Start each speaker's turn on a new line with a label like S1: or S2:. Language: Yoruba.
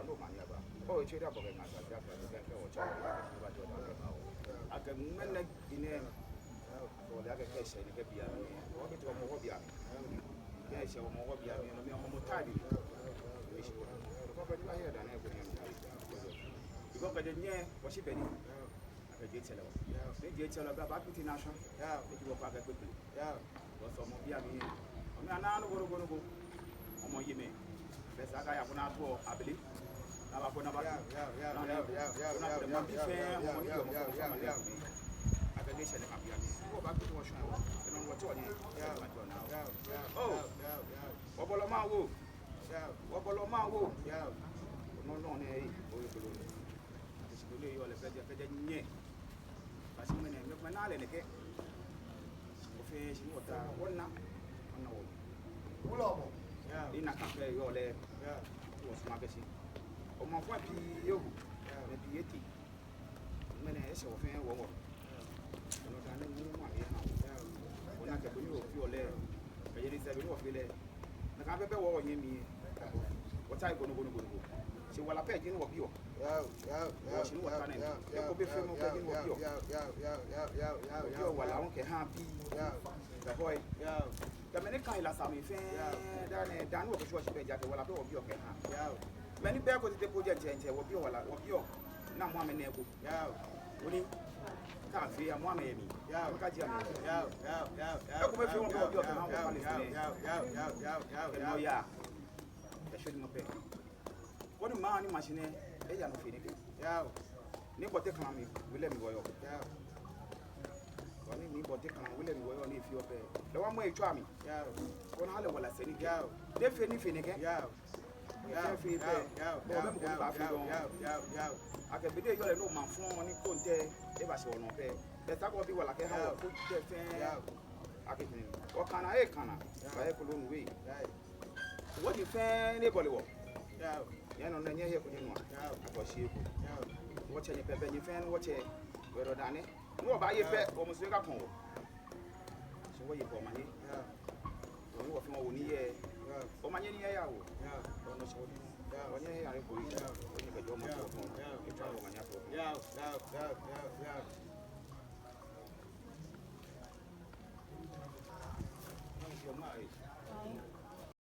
S1: no money about. Oh, it's up again. I got or child. I can manage in a for the other case, and get beyond me. What it was more beyond. Yes, you're more beyond me, and I'm more tidy. Because I hear than everything. Because I didn't hear what she penny. I get tell her. They get tell her about putting national. Yeah, if you go back quickly. Yeah, was some of the other. I'm not going to go. I'm on you, man. That's a guy I want to go, I believe. Now I'm going to ina kafe yo le o suma besi o ma fo bi yo na bi yeti mene e so fe wo wo no ta ne mu ma ye ha o na ke boni o fi o le ke ye ni se bi o fi le na ka bebe wo yin mi o ta go no se wala pe jin wo bi o o shi wo ta ne e ko be fe mo ke jin wo bi o yo wala on ke ha bi da boy Kamene kai la sami fe dan wo ko shwa shipe jake wala pe obi o ke ha many be ko te project enche obi o wala obi o na mo amene ego oni ka fe ya mo amene mi ka ji amene ko be fe mo obi o ke ha wo no ya e shodi mo pe woni ma ni machine e ya no fe ni ni bote kan mi wile mi woyo Wani ni bote kan wile mi woyo ni fi ope le wa mo e twa mi on hale wala seni de fe ni ke fe pe bo be mo ba fi don ake be de yo le no ma fun ni konte e ba se ono pe be ta ko bi wala ke ha ko te fe ake ni o kana e kana ba e ko lo nwe wo ni fe ni bole wo ya no na nye he ko ni no ko shi ko wo che ni pe be ni fe wo che we ro dane no ba ye pe o mo se ka kon wo so wo ye ko ma ni Oni wa fimo woni ye o manye ni ya wo no so ni onye ya re ko yi onye ka jo mo ko e twa wo manya ko yo mai